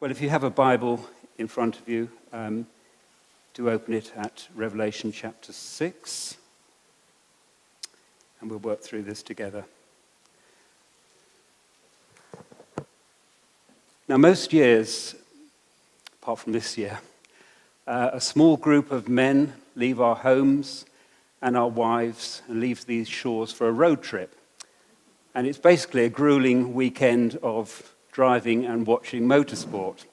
Well, if you have a Bible in front of you, do open it at Revelation chapter 6, and we'll work through this together. Now, most years, apart from this year, a small group of men leave our homes and our wives and leave these shores for a road trip. And it's basically a grueling weekend of driving and watching motorsport.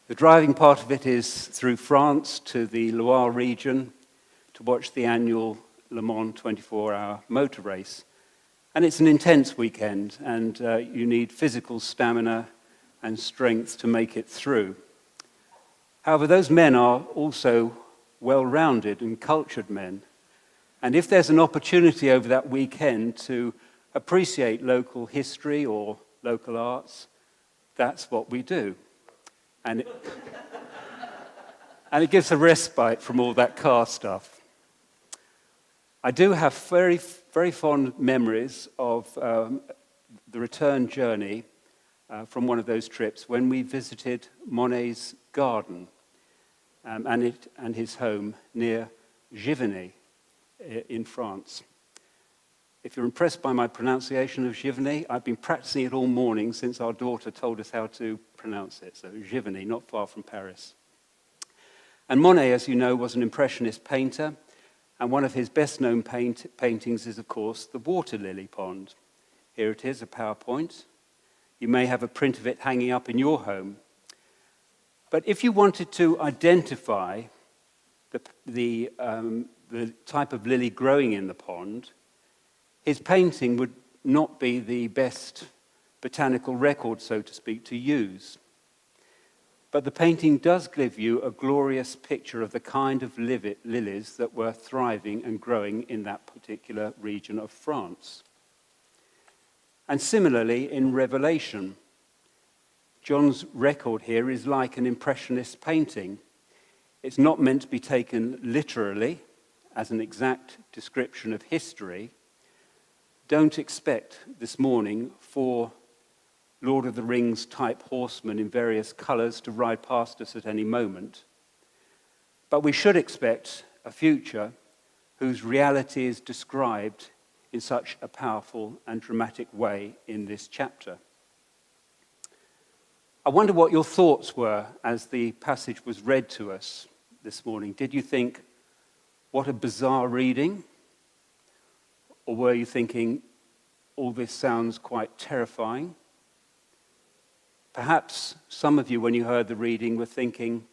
The driving part of it is through France to the Loire region to watch the annual Le Mans 24-hour motor race. And it's an intense weekend, and you need physical stamina and strength to make it through. However, those men are also well-rounded and cultured men. And if there's an opportunity over that weekend to appreciate local history or local arts, that's what we do. And it gives a respite from all that car stuff. I do have very, very fond memories of the return journey from one of those trips when we visited Monet's garden and his home near Giverny in France. If you're impressed by my pronunciation of Giverny, I've been practicing it all morning since our daughter told us how to pronounce it. So Giverny, not far from Paris. And Monet, as you know, was an Impressionist painter, and one of his best-known paintings is, of course, the water lily pond. Here it is, a PowerPoint. You may have a print of it hanging up in your home. But if you wanted to identify the type of lily growing in the pond, his painting would not be the best botanical record, so to speak, to use. But the painting does give you a glorious picture of the kind of lilies that were thriving and growing in that particular region of France. And similarly, in Revelation, John's record here is like an Impressionist painting. It's not meant to be taken literally as an exact description of history. Don't expect this morning 4 Lord of the Rings type horsemen in various colors to ride past us at any moment. But we should expect a future whose reality is described in such a powerful and dramatic way in this chapter. I wonder what your thoughts were as the passage was read to us this morning. Did you think, what a bizarre reading? Or were you thinking, all this sounds quite terrifying? Perhaps some of you, when you heard the reading, were thinking,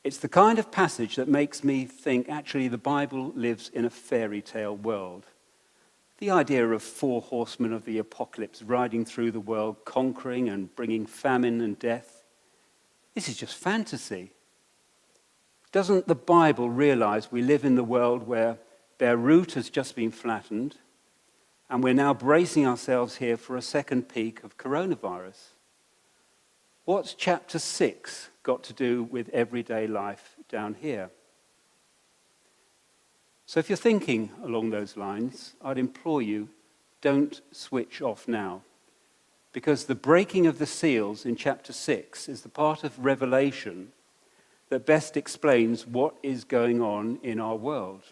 it's the kind of passage that makes me think, actually, the Bible lives in a fairy tale world. The idea of 4 horsemen of the apocalypse riding through the world, conquering and bringing famine and death, this is just fantasy. Doesn't the Bible realize we live in the world where Beirut has just been flattened, and we're now bracing ourselves here for a second peak of coronavirus? What's chapter 6 got to do with everyday life down here? So if you're thinking along those lines, I'd implore you, don't switch off now. Because the breaking of the seals in chapter 6 is the part of Revelation that best explains what is going on in our world.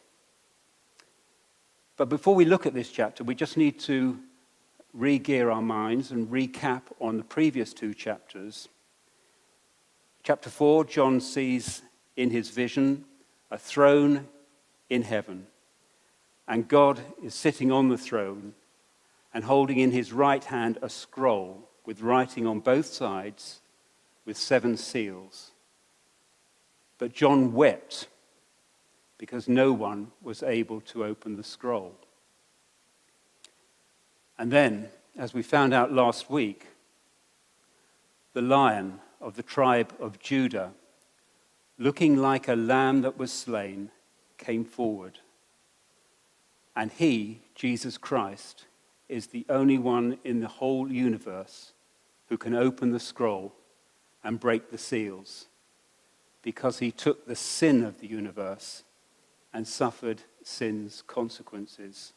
But before we look at this chapter, we just need to re-gear our minds and recap on the previous 2 chapters. Chapter 4, John sees in his vision a throne in heaven, and God is sitting on the throne and holding in his right hand a scroll with writing on both sides with 7 seals. But John wept because no one was able to open the scroll. And then, as we found out last week, the Lion of the tribe of Judah, looking like a lamb that was slain, came forward. And he, Jesus Christ, is the only one in the whole universe who can open the scroll and break the seals, because he took the sin of the universe and suffered sin's consequences.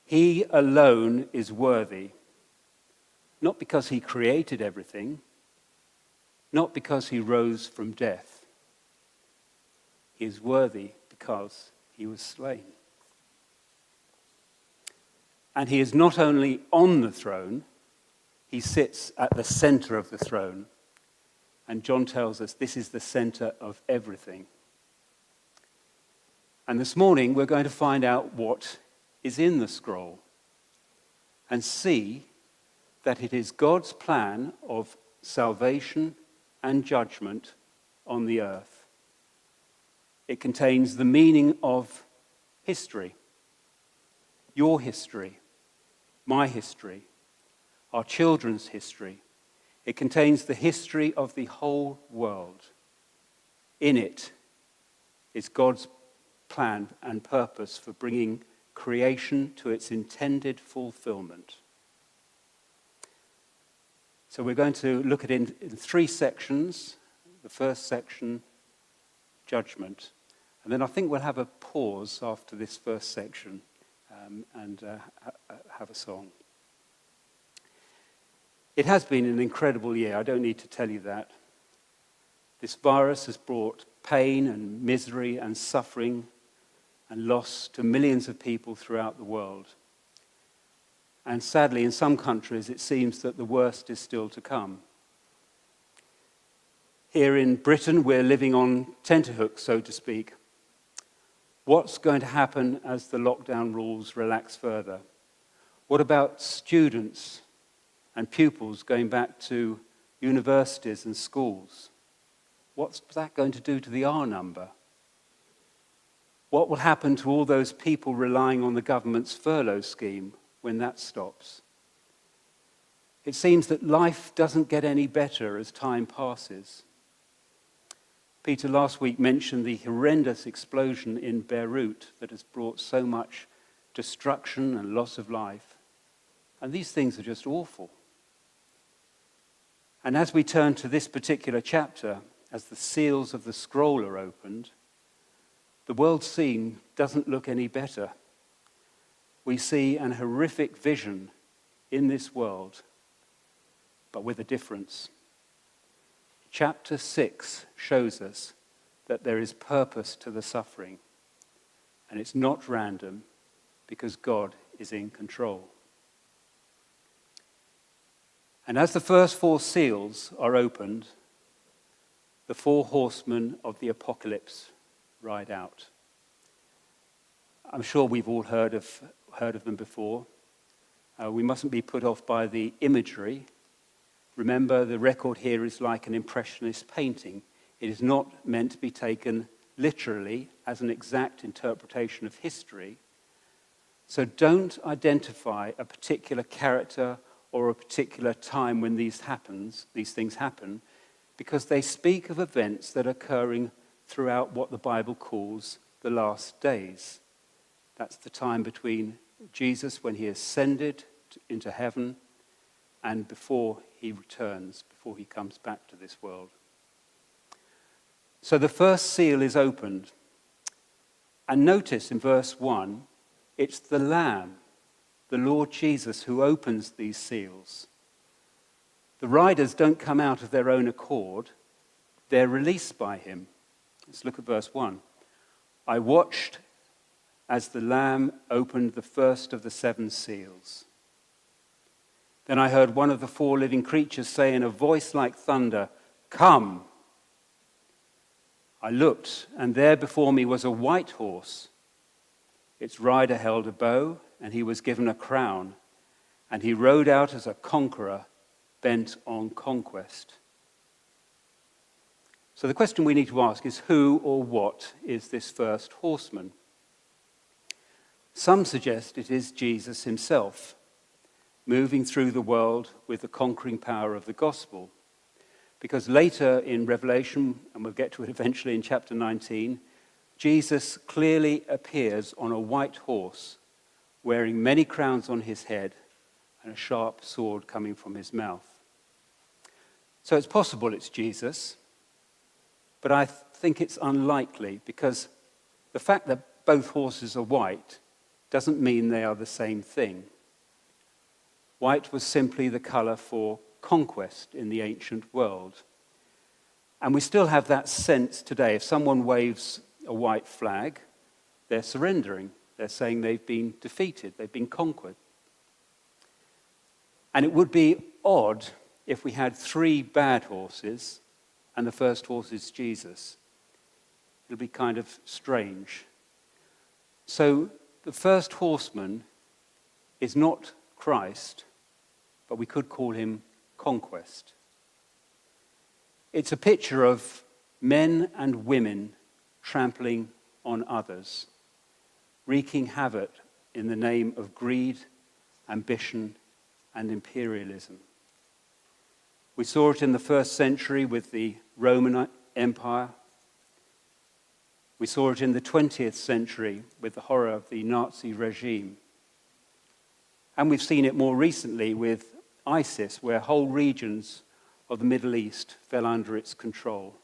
He alone is worthy not because he created everything, not because he rose from death. He is worthy because he was slain. And he is not only on the throne, he sits at the center of the throne. And John tells us this is the center of everything. And this morning we're going to find out what is in the scroll and see that it is God's plan of salvation and judgment on the earth. It contains the meaning of history, your history, my history, our children's history. It contains the history of the whole world. In it is God's plan and purpose for bringing creation to its intended fulfillment. So we're going to look at it in three sections. The first section, judgment. And then I think we'll have a pause after this first section and have a song. It has been an incredible year. I don't need to tell you that. This virus has brought pain and misery and suffering and loss to millions of people throughout the world. And sadly, in some countries, it seems that the worst is still to come. Here in Britain, we're living on tenterhooks, so to speak. What's going to happen as the lockdown rules relax further? What about students and pupils going back to universities and schools? What's that going to do to the R number? What will happen to all those people relying on the government's furlough scheme when that stops? It seems that life doesn't get any better as time passes. Peter last week mentioned the horrendous explosion in Beirut that has brought so much destruction and loss of life. And these things are just awful. And as we turn to this particular chapter, as the seals of the scroll are opened, the world scene doesn't look any better. We see an horrific vision in this world, but with a difference. Chapter 6 shows us that there is purpose to the suffering, and it's not random because God is in control. And as the first four seals are opened, the four horsemen of the apocalypse ride out. I'm sure we've all heard of them before. We mustn't be put off by the imagery. Remember, the record here is like an impressionist painting. It is not meant to be taken literally as an exact interpretation of history. So don't identify a particular character or a particular time when these things happen, because they speak of events that are occurring throughout what the Bible calls the last days. That's the time between Jesus when he ascended into heaven and before he returns, before he comes back to this world. So the first seal is opened. And notice in verse 1, it's the Lamb, the Lord Jesus, who opens these seals. The riders don't come out of their own accord. They're released by him. Let's look at verse 1. I watched as the Lamb opened the first of the 7 seals. Then I heard one of the 4 living creatures say in a voice like thunder, "Come." I looked, and there before me was a white horse. Its rider held a bow, and he was given a crown, and he rode out as a conqueror bent on conquest. So the question we need to ask is, who or what is this first horseman? Some suggest it is Jesus himself, moving through the world with the conquering power of the gospel. Because later in Revelation, and we'll get to it eventually in chapter 19, Jesus clearly appears on a white horse, wearing many crowns on his head and a sharp sword coming from his mouth. So it's possible it's Jesus, but I think it's unlikely, because the fact that both horses are white doesn't mean they are the same thing. white was simply the colour for conquest in the ancient world. And we still have that sense today. If someone waves a white flag, they're surrendering. They're saying they've been defeated, they've been conquered. And it would be odd if we had 3 bad horses and the first horse is Jesus. It'll be kind of strange. So the first horseman is not Christ, but we could call him conquest. It's a picture of men and women trampling on others, wreaking havoc in the name of greed, ambition, and imperialism. We saw it in the first century with the Roman Empire. We saw it in the 20th century with the horror of the Nazi regime. And we've seen it more recently with ISIS, where whole regions of the Middle East fell under its control.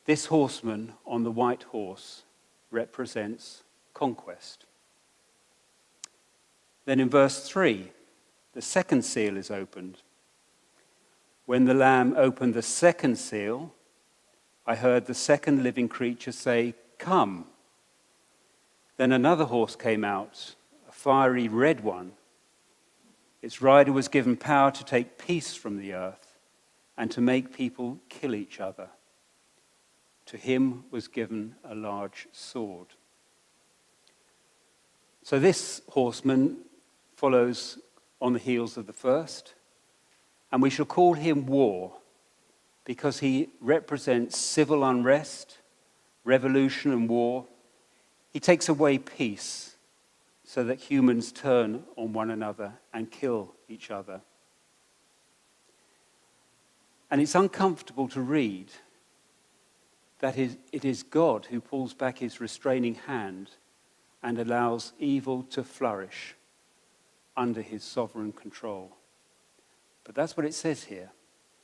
This horseman on the white horse represents conquest. Then in verse 3, the second seal is opened. When the Lamb opened the second seal, I heard the second living creature say, "Come." Then another horse came out, a fiery red one. Its rider was given power to take peace from the earth and to make people kill each other. To him was given a large sword. So this horseman follows on the heels of the first, and we shall call him War, because he represents civil unrest, revolution and war. He takes away peace so that humans turn on one another and kill each other. And it's uncomfortable to read that it is God who pulls back his restraining hand and allows evil to flourish under his sovereign control. But that's what it says here,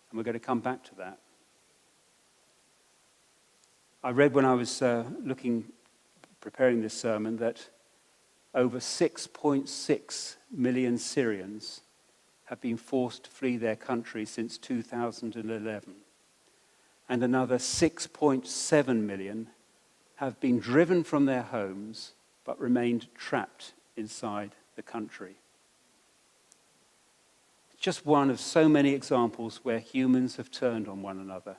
and we're going to come back to that. I read when I was preparing this sermon, that over 6.6 million Syrians have been forced to flee their country since 2011. And another 6.7 million have been driven from their homes but remained trapped inside the country. It's just one of so many examples where humans have turned on one another.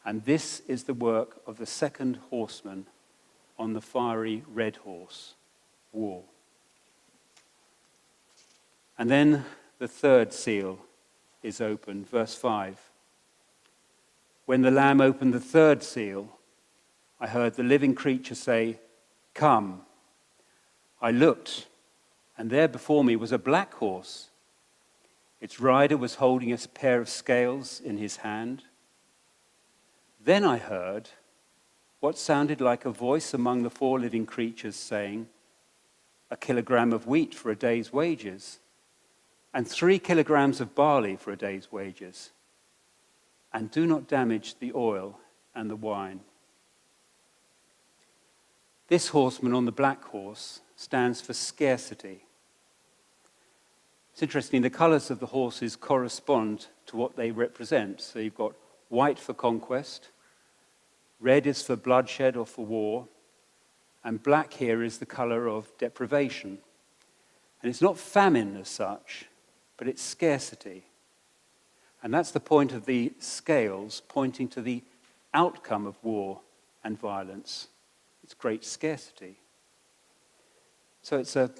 And this is the work of the second horseman on the fiery red horse, war. And then the third seal is opened, verse 5. When the Lamb opened the third seal, I heard the living creature say, "Come." I looked, and there before me was a black horse. Its rider was holding a pair of scales in his hand. Then I heard what sounded like a voice among the 4 living creatures saying, "A kilogram of wheat for a day's wages, and 3 kilograms of barley for a day's wages. And do not damage the oil and the wine." This horseman on the black horse stands for scarcity. It's interesting, the colours of the horses correspond to what they represent. So you've got white for conquest, red is for bloodshed or for war, and black here is the colour of deprivation. And it's not famine as such, but it's scarcity. And that's the point of the scales, pointing to the outcome of war and violence. It's great scarcity. So it's a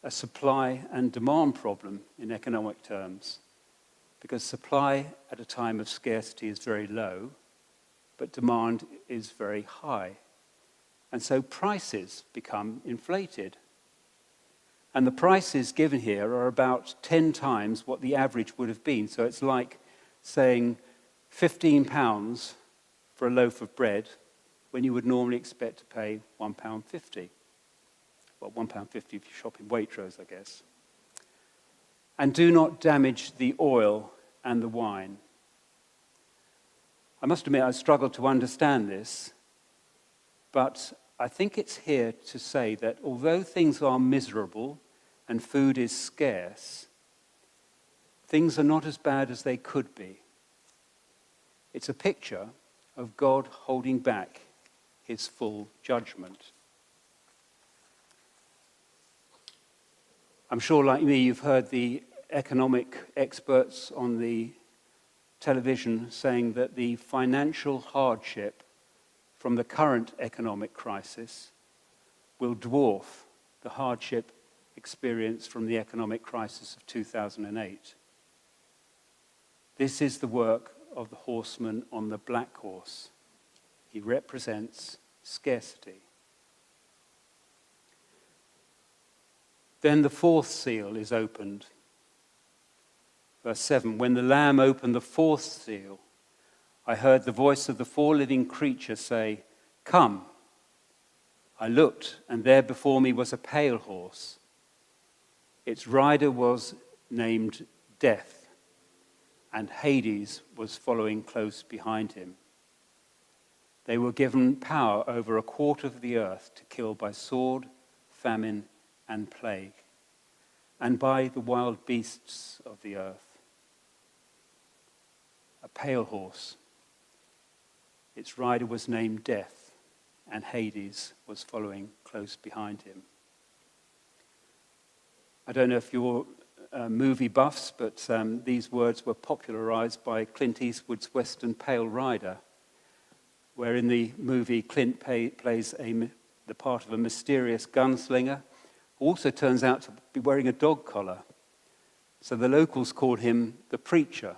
supply and demand problem in economic terms, because supply at a time of scarcity is very low, but demand is very high. And so prices become inflated. And the prices given here are about 10 times what the average would have been. So it's like saying £15 for a loaf of bread when you would normally expect to pay £1.50. Well, £1.50 if you shop in Waitrose, I guess. And do not damage the oil and the wine. I must admit I struggled to understand this, but I think it's here to say that although things are miserable and food is scarce, things are not as bad as they could be. It's a picture of God holding back his full judgment. I'm sure, like me, you've heard the economic experts on the television saying that the financial hardship from the current economic crisis will dwarf the hardship experienced from the economic crisis of 2008. This is the work of the horseman on the black horse. He represents scarcity. Then the fourth seal is opened. Verse 7, when the Lamb opened the fourth seal, I heard the voice of the four living creatures say, "Come." I looked, and there before me was a pale horse. Its rider was named Death, and Hades was following close behind him. They were given power over a quarter of the earth to kill by sword, famine, and plague, and by the wild beasts of the earth. A pale horse. Its rider was named Death, and Hades was following close behind him. I don't know if you're movie buffs, but these words were popularized by Clint Eastwood's Western Pale Rider, where in the movie Clint plays the part of a mysterious gunslinger who also turns out to be wearing a dog collar. So the locals called him the preacher.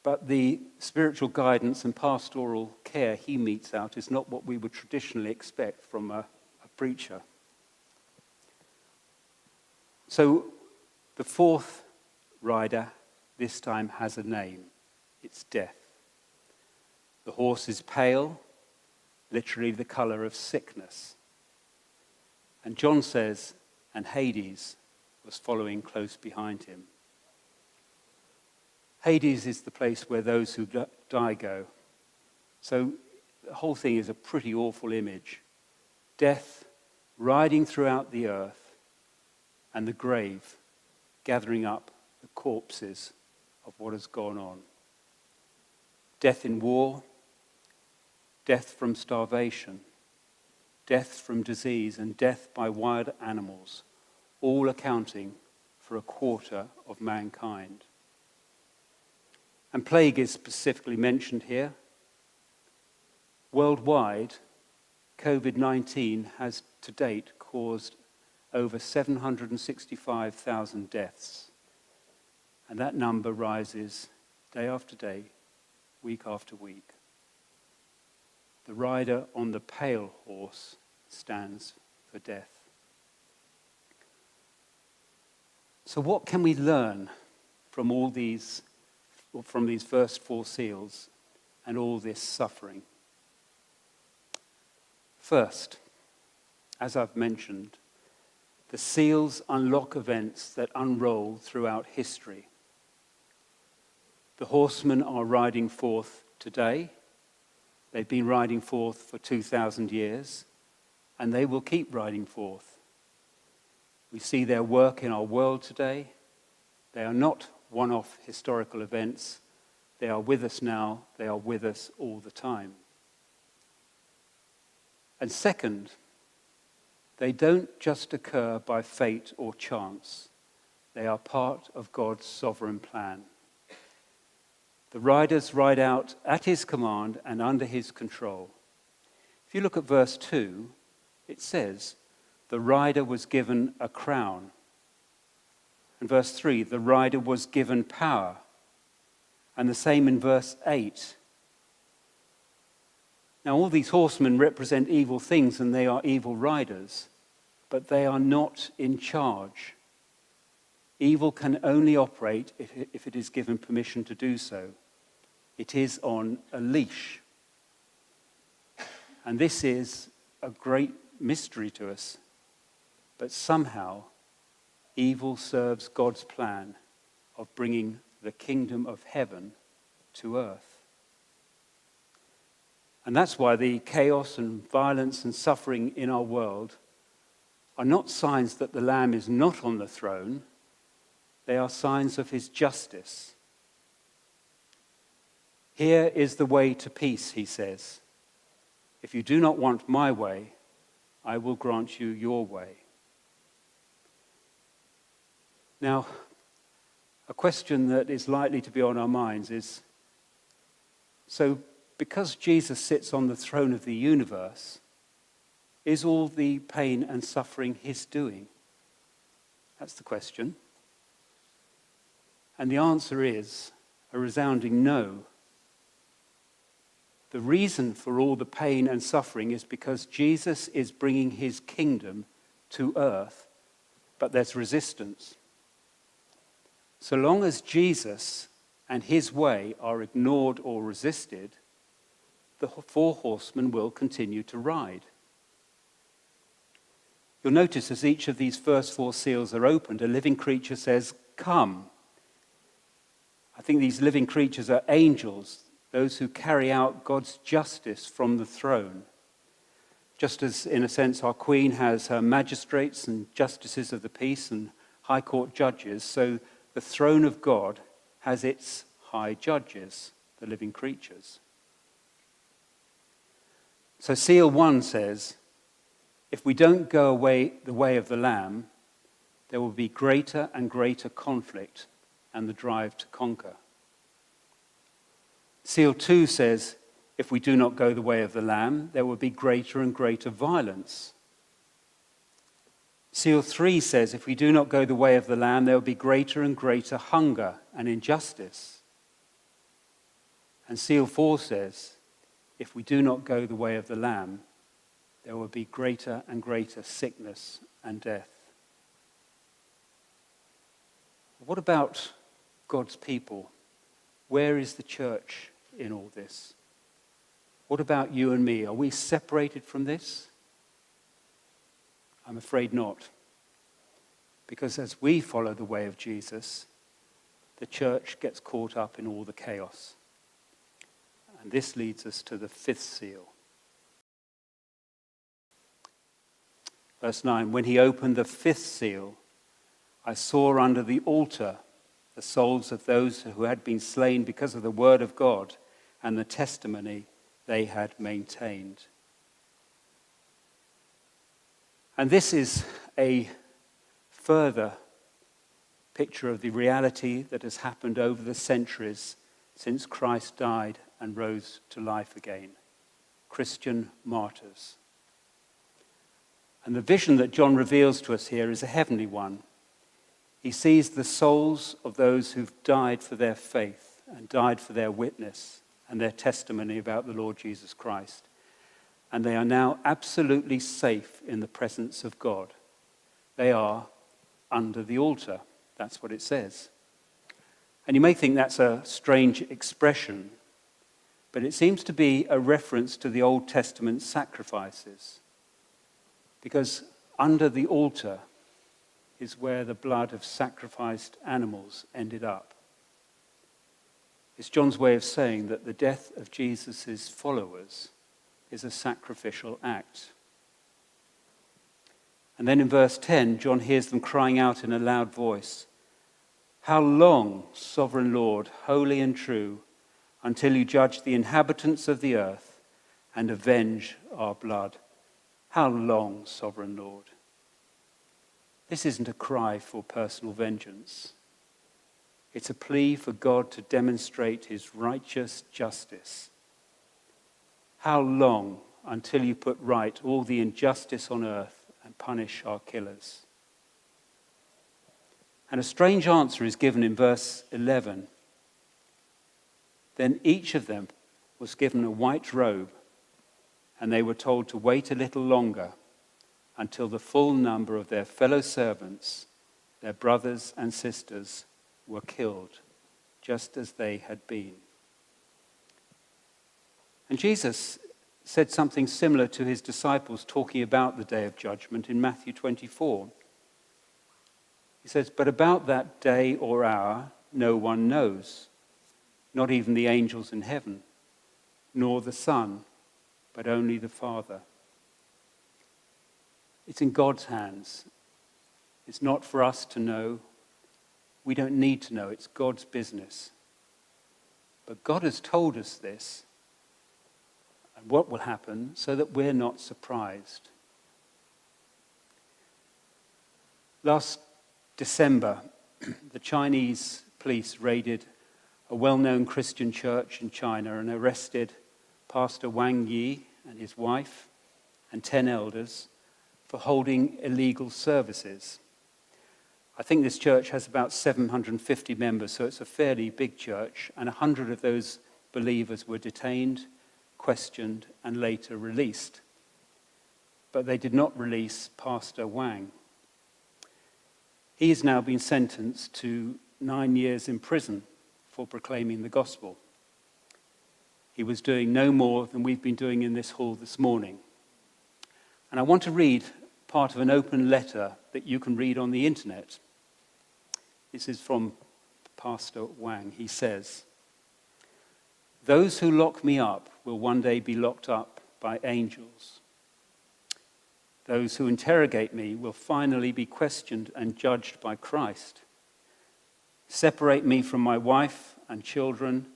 But the spiritual guidance and pastoral care he metes out is not what we would traditionally expect from a preacher. So the fourth rider this time has a name. It's Death. The horse is pale, literally the color of sickness. And John says, and Hades was following close behind him. Hades is the place where those who die go. So the whole thing is a pretty awful image. Death riding throughout the earth, and the grave gathering up the corpses of what has gone on. Death in war, death from starvation, death from disease, and death by wild animals, all accounting for a quarter of mankind. And plague is specifically mentioned here. Worldwide, COVID-19 has to date caused over 765,000 deaths. And that number rises day after day, week after week. The rider on the pale horse stands for death. So what can we learn from these first four seals and all this suffering? First, as I've mentioned, the seals unlock events that unroll throughout history. The horsemen are riding forth today. They've been riding forth for 2,000 years, and they will keep riding forth. We see their work in our world today. They are not one-off historical events. They are with us now. They are with us all the time. And second, they don't just occur by fate or chance. They are part of God's sovereign plan. The riders ride out at his command and under his control. If you look at verse 2, it says, the rider was given a crown. And verse 3, the rider was given power. And the same in verse 8. Now, all these horsemen represent evil things, and they are evil riders, but they are not in charge. Evil can only operate if it is given permission to do so. It is on a leash. And this is a great mystery to us. But somehow, evil serves God's plan of bringing the kingdom of heaven to earth. And that's why the chaos and violence and suffering in our world are not signs that the Lamb is not on the throne. They are signs of his justice. Here is the way to peace, he says. If you do not want my way, I will grant you your way. Now, a question that is likely to be on our minds is, so because Jesus sits on the throne of the universe, is all the pain and suffering his doing? That's the question. And the answer is a resounding no. The reason for all the pain and suffering is because Jesus is bringing his kingdom to earth, but there's resistance. So long as Jesus and his way are ignored or resisted, the four horsemen will continue to ride. You'll notice as each of these first four seals are opened, a living creature says, "Come." I think these living creatures are angels, those who carry out God's justice from the throne. Just as, in a sense, our Queen has her magistrates and justices of the peace and high court judges, so the throne of God has its high judges, the living creatures. So seal 1 says, if we don't go away the way of the Lamb, there will be greater and greater conflict and the drive to conquer. Seal 2 says, if we do not go the way of the Lamb, there will be greater and greater violence. Seal 3 says, if we do not go the way of the Lamb, there will be greater and greater hunger and injustice. And Seal 4 says, if we do not go the way of the Lamb, there will be greater and greater sickness and death. What about God's people? Where is the church in all this? What about you and me? Are we separated from this? I'm afraid not. Because as we follow the way of Jesus, the church gets caught up in all the chaos. And this leads us to the fifth seal. Verse 9, when he opened the fifth seal, I saw under the altar the souls of those who had been slain because of the word of God and the testimony they had maintained. And this is a further picture of the reality that has happened over the centuries since Christ died and rose to life again. Christian martyrs. And the vision that John reveals to us here is a heavenly one. He sees the souls of those who've died for their faith and died for their witness and their testimony about the Lord Jesus Christ. And they are now absolutely safe in the presence of God. They are under the altar. That's what it says. And you may think that's a strange expression, but it seems to be a reference to the Old Testament sacrifices. Because under the altar is where the blood of sacrificed animals ended up. It's John's way of saying that the death of Jesus' followers is a sacrificial act. And then in verse 10, John hears them crying out in a loud voice, "How long, sovereign Lord, holy and true, until you judge the inhabitants of the earth and avenge our blood? How long, sovereign Lord?" This isn't a cry for personal vengeance. It's a plea for God to demonstrate his righteous justice. How long until you put right all the injustice on earth and punish our killers? And a strange answer is given in verse 11. Then each of them was given a white robe, and they were told to wait a little longer until the full number of their fellow servants, their brothers and sisters, were killed, just as they had been. And Jesus said something similar to his disciples talking about the day of judgment in Matthew 24. He says, "But about that day or hour no one knows, not even the angels in heaven, nor the Son, but only the Father." It's in God's hands. It's not for us to know. We don't need to know. It's God's business. But God has told us this and what will happen so that we're not surprised. Last December, the Chinese police raided a well-known Christian church in China and arrested Pastor Wang Yi and his wife and 10 elders for holding illegal services. I think this church has about 750 members, so it's a fairly big church, and 100 of those believers were detained, questioned, and later released. But they did not release Pastor Wang. He has now been sentenced to 9 years in prison for proclaiming the gospel. He was doing no more than we've been doing in this hall this morning. And I want to read part of an open letter that you can read on the internet. This is from Pastor Wang. He says, "Those who lock me up will one day be locked up by angels. Those who interrogate me will finally be questioned and judged by Christ. Separate me from my wife and children,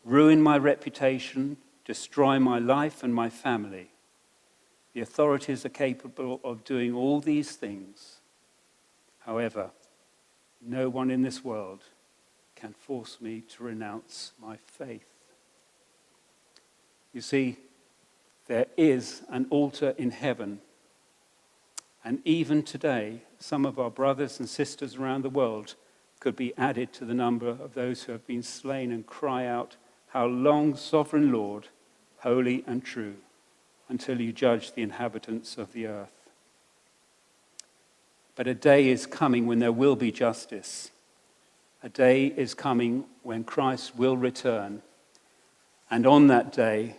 ruin my reputation, destroy my life and my family. The authorities are capable of doing all these things. However, no one in this world can force me to renounce my faith." You see, there is an altar in heaven. And even today, some of our brothers and sisters around the world could be added to the number of those who have been slain and cry out, "How long, sovereign Lord, holy and true, until you judge the inhabitants of the earth." But a day is coming when there will be justice. A day is coming when Christ will return. And on that day,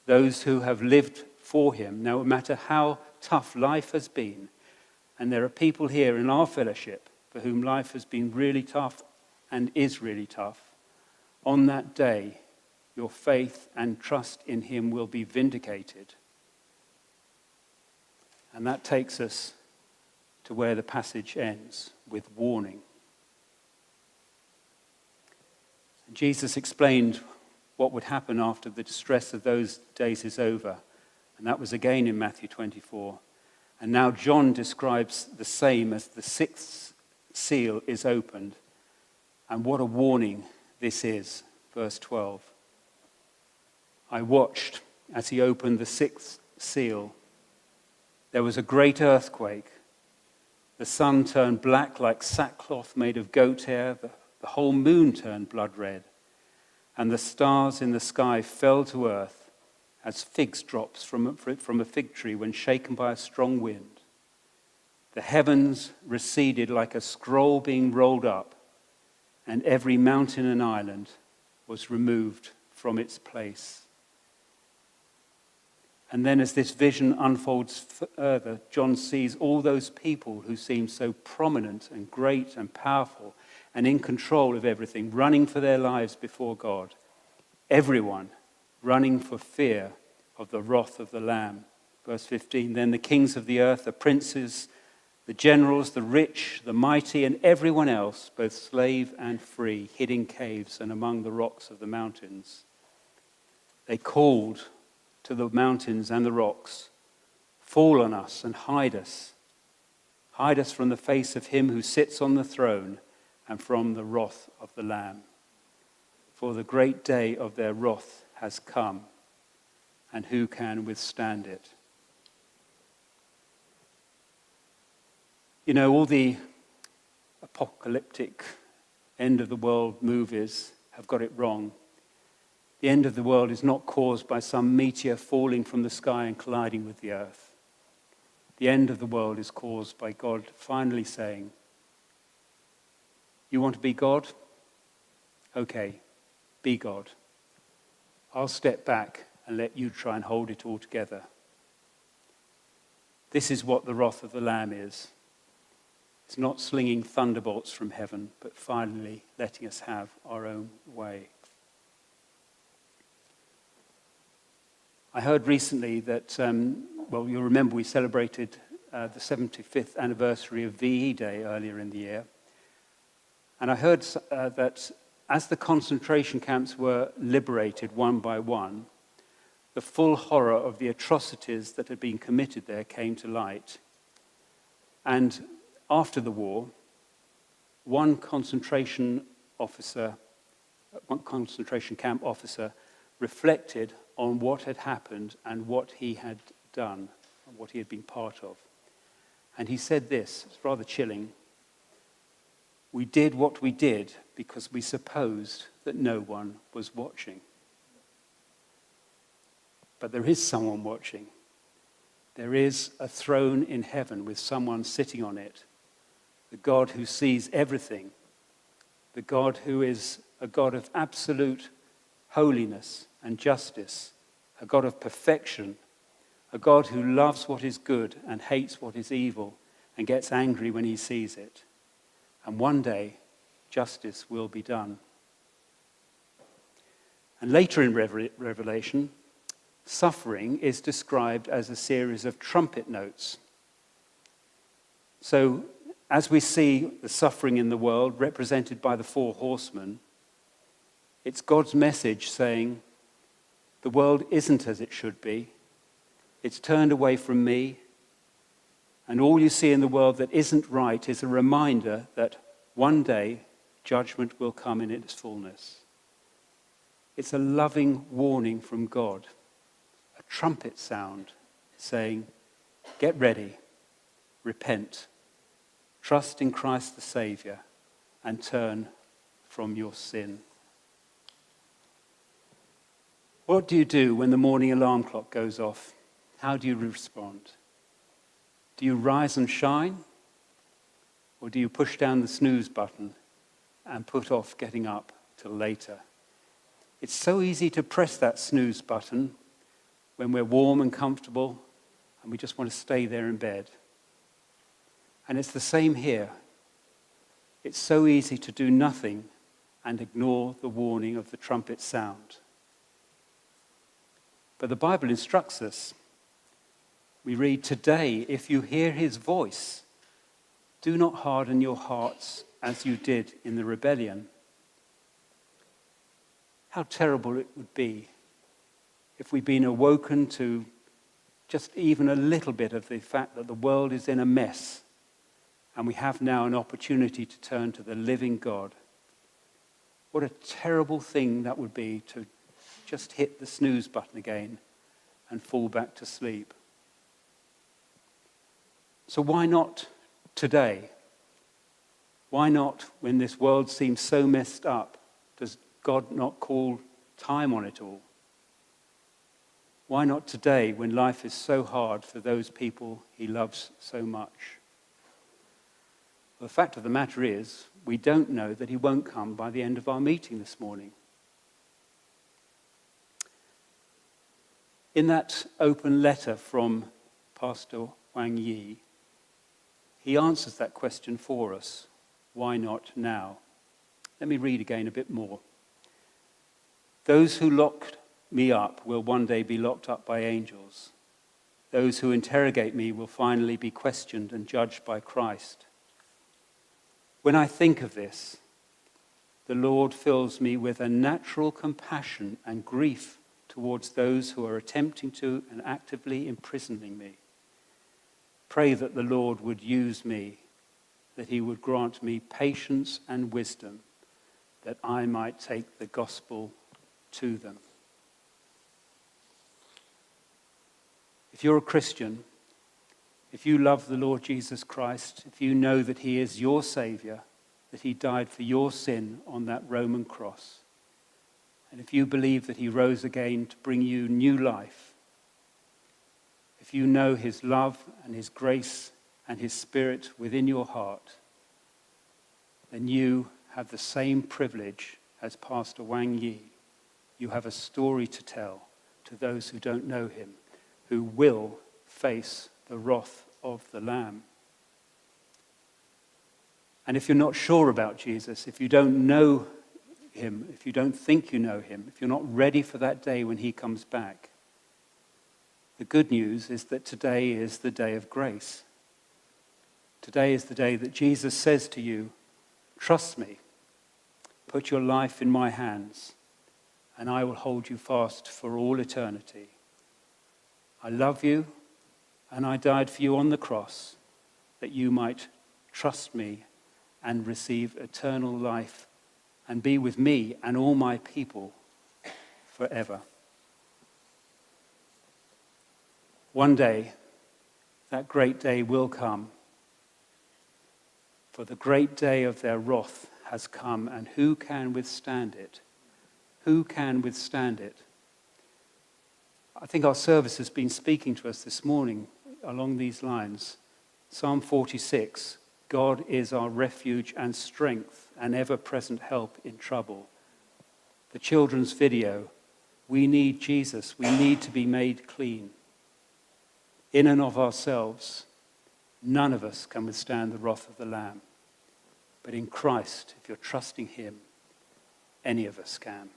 those who have lived for him, no matter how tough life has been, and there are people here in our fellowship for whom life has been really tough and is really tough, on that day, your faith and trust in him will be vindicated. And that takes us to where the passage ends, with warning. Jesus explained what would happen after the distress of those days is over, and that was again in Matthew 24. And now John describes the same as the sixth seal is opened. And what a warning this is. Verse 12. "I watched as he opened the sixth seal. There was a great earthquake. The sun turned black like sackcloth made of goat hair. The whole moon turned blood red. And the stars in the sky fell to earth as fig drops from a fig tree when shaken by a strong wind. The heavens receded like a scroll being rolled up, and every mountain and island was removed from its place." And then as this vision unfolds further, John sees all those people who seem so prominent and great and powerful and in control of everything, running for their lives before God. Everyone running for fear of the wrath of the Lamb. Verse 15, "Then the kings of the earth, the princes, the generals, the rich, the mighty, and everyone else, both slave and free, hid in caves and among the rocks of the mountains. They called to the mountains and the rocks, 'Fall on us and hide us. Hide us from the face of him who sits on the throne and from the wrath of the Lamb. For the great day of their wrath has come, and who can withstand it?'" You know, all the apocalyptic end of the world movies have got it wrong. The end of the world is not caused by some meteor falling from the sky and colliding with the earth. The end of the world is caused by God finally saying, "You want to be God? Okay, be God. I'll step back and let you try and hold it all together." This is what the wrath of the Lamb is. It's not slinging thunderbolts from heaven, but finally letting us have our own way. I heard recently that, you'll remember we celebrated the 75th anniversary of VE Day earlier in the year. And I heard that as the concentration camps were liberated one by one, the full horror of the atrocities that had been committed there came to light. And after the war, one concentration camp officer reflected on what had happened and what he had done, and what he had been part of. And he said this, it's rather chilling: "We did what we did because we supposed that no one was watching." But there is someone watching. There is a throne in heaven with someone sitting on it. The God who sees everything. The God who is a God of absolute holiness and justice. A God of perfection. A God who loves what is good and hates what is evil and gets angry when he sees it. And one day, justice will be done. And later in Revelation, suffering is described as a series of trumpet notes. So, as we see the suffering in the world represented by the four horsemen, it's God's message saying, the world isn't as it should be. It's turned away from me. And all you see in the world that isn't right is a reminder that one day judgment will come in its fullness. It's a loving warning from God, a trumpet sound saying, get ready, repent, trust in Christ the Saviour, and turn from your sin. What do you do when the morning alarm clock goes off? How do you respond? Do you rise and shine? Or do you push down the snooze button and put off getting up till later? It's so easy to press that snooze button when we're warm and comfortable and we just want to stay there in bed. And it's the same here. It's so easy to do nothing and ignore the warning of the trumpet sound. But the Bible instructs us. We read, today, if you hear his voice, do not harden your hearts as you did in the rebellion. How terrible it would be if we'd been awoken to just even a little bit of the fact that the world is in a mess and we have now an opportunity to turn to the living God. What a terrible thing that would be to just hit the snooze button again and fall back to sleep. So why not today? Why not when this world seems so messed up? Does God not call time on it all? Why not today when life is so hard for those people he loves so much? Well, the fact of the matter is, we don't know that he won't come by the end of our meeting this morning. In that open letter from Pastor Wang Yi, he answers that question for us. Why not now? Let me read again a bit more. Those who locked me up will one day be locked up by angels. Those who interrogate me will finally be questioned and judged by Christ. When I think of this, the Lord fills me with a natural compassion and grief towards those who are attempting to and actively imprisoning me. Pray that the Lord would use me, that he would grant me patience and wisdom, that I might take the gospel to them. If you're a Christian, if you love the Lord Jesus Christ, if you know that he is your Saviour, that he died for your sin on that Roman cross, and if you believe that he rose again to bring you new life, if you know his love and his grace and his Spirit within your heart, then you have the same privilege as Pastor Wang Yi. You have a story to tell to those who don't know him, who will face the wrath of the Lamb. And if you're not sure about Jesus, if you don't know him, if you don't think you know him, if you're not ready for that day when he comes back, the good news is that today is the day of grace. Today is the day that Jesus says to you, trust me, put your life in my hands, and I will hold you fast for all eternity. I love you, and I died for you on the cross, that you might trust me and receive eternal life and be with me and all my people forever. One day, that great day will come, for the great day of their wrath has come, and who can withstand it? Who can withstand it? I think our service has been speaking to us this morning along these lines. Psalm 46, God is our refuge and strength, an ever-present help in trouble. The children's video, we need Jesus, we need to be made clean. In and of ourselves, none of us can withstand the wrath of the Lamb. But in Christ, if you're trusting him, any of us can.